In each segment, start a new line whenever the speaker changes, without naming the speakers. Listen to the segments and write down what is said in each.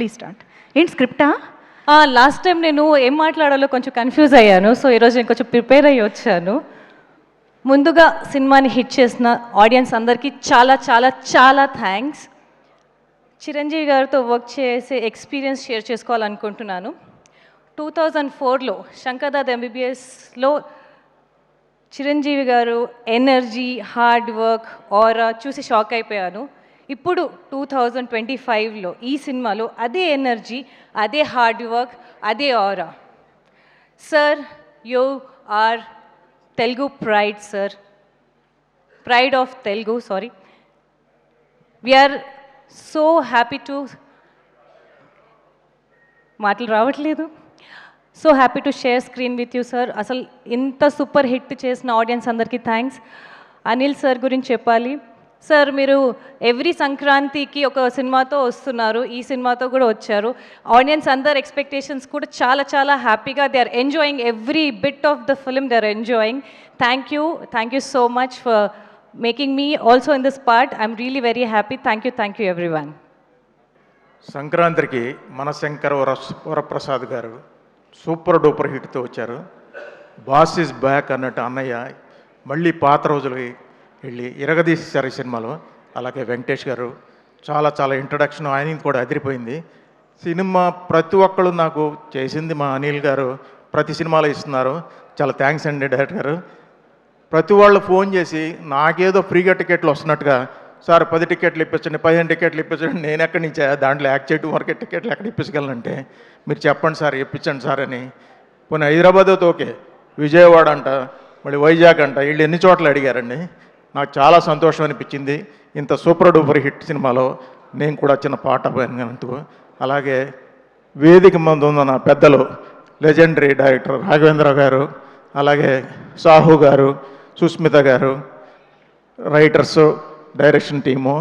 Please start. ఏంటి స్క్రిప్టా?
Last time నేను ఏం మాట్లాడాలో కొంచెం కన్ఫ్యూజ్ అయ్యాను. సో ఈరోజు నేను కొంచెం ప్రిపేర్ అయ్యి వచ్చాను. ముందుగా సినిమాని హిట్ చేసిన ఆడియన్స్ అందరికీ చాలా చాలా చాలా థ్యాంక్స్. చిరంజీవి గారితో వర్క్ చేసే ఎక్స్పీరియన్స్ షేర్ చేసుకోవాలనుకుంటున్నాను. 2004లో శంకర్దాద్ ఎంబీబీఎస్లో చిరంజీవి గారు ఎనర్జీ, హార్డ్ వర్క్, ఆరా చూసి షాక్ అయిపోయాను. ఇప్పుడు 2025లో ఈ సినిమాలో అదే ఎనర్జీ, అదే హార్డ్ వర్క్, అదే aura. Sir, you are Telugu pride sir, pride of Telugu. Sorry, we're so happy to, మాటలు రావట్లేదు, so happy to share screen with you sir. అసలు ఇంత సూపర్ హిట్ చేసిన ఆడియన్స్ అందరికీ థ్యాంక్స్. అనిల్ సార్ గురించి చెప్పాలి. సార్, మీరు ఎవ్రీ సంక్రాంతికి ఒక సినిమాతో వస్తున్నారు, ఈ సినిమాతో కూడా వచ్చారు. ఆడియన్స్ అందరు ఎక్స్పెక్టేషన్స్ కూడా చాలా చాలా హ్యాపీగా they are enjoying every bit of the film, they are enjoying. Thank you so much for making me also in this part. I'm really very happy. Thank you everyone.
సంక్రాంతికి మనశంకర వరప్రసాద్ గారు super duper హిట్తో వచ్చారు. Boss is back అన్నట్టు అన్నయ్య మళ్ళీ పాత రోజులకి వెళ్ళి ఇరగదీశారు ఈ సినిమాలో. అలాగే వెంకటేష్ గారు చాలా చాలా ఇంట్రడక్షన్ ఆయనది కూడా అదిరిపోయింది. సినిమా ప్రతి ఒక్కళ్ళు నాకు చేసింది మా అనిల్ గారు ప్రతి సినిమాలో ఇస్తున్నారు. చాలా థ్యాంక్స్ అండి డైరెక్టర్ గారు. ప్రతి వాళ్ళు ఫోన్ చేసి నాకేదో ఫ్రీగా టికెట్లు వస్తున్నట్టుగా, సార్ 10 టికెట్లు ఇప్పించండి, 15 టికెట్లు ఇప్పించండి. నేను ఎక్కడి నుంచి దాంట్లో యాక్ట్ చేయడం వరకే టికెట్లు ఎక్కడ ఇప్పించగలనంటే మీరు చెప్పండి సార్, ఇప్పించండి సార్ అని. పోనీ హైదరాబాద్ అయితే ఓకే, విజయవాడ అంట, మళ్ళీ వైజాగ్ అంట, వీళ్ళు ఎన్ని చోట్ల అడిగారండి. నాకు చాలా సంతోషం అనిపించింది. ఇంత సూపర్ డూపర్ హిట్ సినిమాలో నేను కూడా చిన్న పాట పోయినందుకు. అలాగే వేదిక ముందు ఉన్న నా పెద్దలు లెజెండరీ డైరెక్టర్ రాఘవేంద్ర గారు, అలాగే సాహు గారు, సుస్మిత గారు, రైటర్సు, డైరెక్షన్ టీము,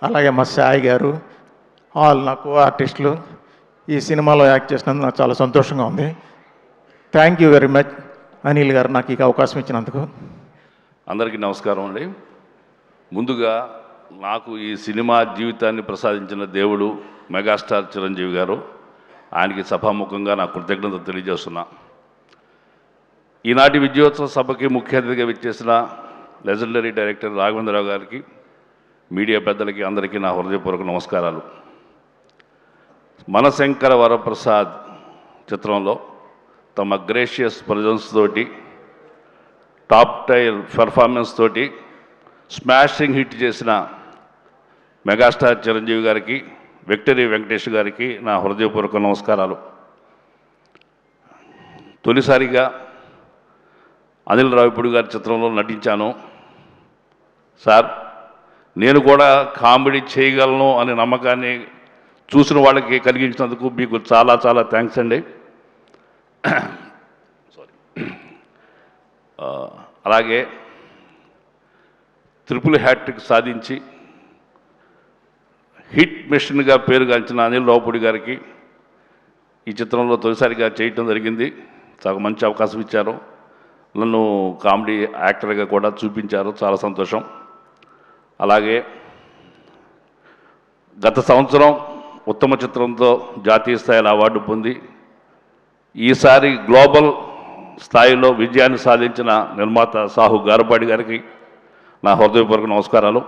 అలాగే మా సాయి గారు, ఆల్ నాకు ఆర్టిస్టులు ఈ సినిమాలో యాక్ట్ చేసినందుకు నాకు చాలా సంతోషంగా ఉంది. Thank you very much Anil గారు నాకు ఈ అవకాశం ఇచ్చినందుకు.
అందరికీ నమస్కారం అండి. ముందుగా నాకు ఈ సినిమా జీవితాన్ని ప్రసాదించిన దేవుడు మెగాస్టార్ చిరంజీవి గారు, ఆయనకి సభాముఖంగా నా కృతజ్ఞత తెలియజేస్తున్నా. ఈనాటి విజయోత్సవ సభకి ముఖ్య అతిథిగా విచ్చేసిన లెజెండరీ డైరెక్టర్ రాఘవేంద్రరావు గారికి, మీడియా పెద్దలకి అందరికీ నా హృదయపూర్వక నమస్కారాలు. మనశంకర వరప్రసాద్ చిత్రంలో తమ గ్రేషియస్ ప్రజెన్స్ తోటి, టాప్ టైర్ పెర్ఫార్మెన్స్ తోటి స్మాషింగ్ హిట్ చేసిన మెగాస్టార్ చిరంజీవి గారికి, విక్టరీ వెంకటేష్ గారికి నా హృదయపూర్వక నమస్కారాలు. తొలిసారిగా అనిల్ రావిపూడి గారి చిత్రంలో నటించాను. సార్, నేను కూడా కామెడీ చేయగలను అనే నమ్మకాన్ని చూసిన వాళ్ళకి కలిగించినందుకు మీకు చాలా చాలా థ్యాంక్స్ అండి. సారీ. అలాగే ట్రిపుల్ హ్యాట్రిక్ సాధించి హిట్ మిషన్గా పేరుగాంచిన అనిల్ రావిపూడి గారికి ఈ చిత్రంలో తొలిసారిగా చేయటం జరిగింది. చాలా మంచి అవకాశం ఇచ్చారు. నన్ను కామెడీ యాక్టర్గా కూడా చూపించారు, చాలా సంతోషం. అలాగే గత సంవత్సరం ఉత్తమ చిత్రంతో జాతీయ స్థాయిలో అవార్డు పొంది ఈసారి గ్లోబల్ స్థాయిలో విజయాన్ని సాధించిన నిర్మాత సాహు గారపాడి గారికి నా హృదయపూర్వక నమస్కారాలు.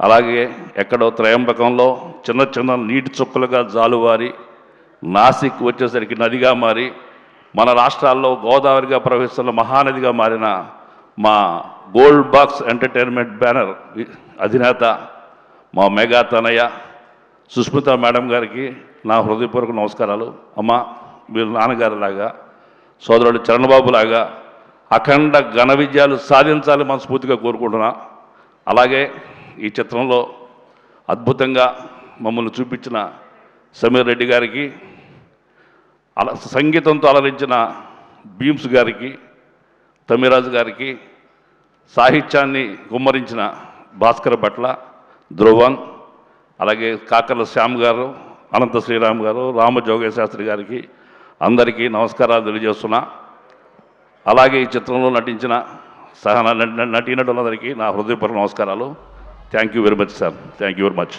అలాగే ఎక్కడో త్రయంబకంలో చిన్న చిన్న నీటి చుక్కలుగా జాలువారి నాసిక్ వచ్చేసరికి నదిగా మారి మన రాష్ట్రాల్లో గోదావరిగా ప్రవహిస్తున్న మహానదిగా మారిన మా గోల్డ్ బాక్స్ ఎంటర్టైన్మెంట్ బ్యానర్ అధినేత మా మెగా తనయ్య సుస్మిత మేడం గారికి నా హృదయపూర్వక నమస్కారాలు. అమ్మ, మీరు నాన్నగారిలాగా, సోదరుడు చరణబాబు లాగా అఖండ ఘన విజయాలు సాధించాలని మనస్ఫూర్తిగా కోరుకుంటున్నా. అలాగే ఈ చిత్రంలో అద్భుతంగా మమ్మల్ని చూపించిన సమీర్ రెడ్డి గారికి, సంగీతంతో అలరించిన భీమ్స్ గారికి, తమిరాజు గారికి, సాహిత్యాన్ని గుమ్మరించిన భాస్కర్ భట్ల, ధ్రువన్, అలాగే కాకర్ల శ్యామ్ గారు, అనంత శ్రీరామ్ గారు, రామజోగేశ్ శాస్త్రి గారికి అందరికీ నమస్కారాలు తెలియజేస్తున్నా. అలాగే ఈ చిత్రంలో నటించిన నటీనటులందరికీ నా హృదయపూర్వక నమస్కారాలు. Thank you very much sir. Thank you very much.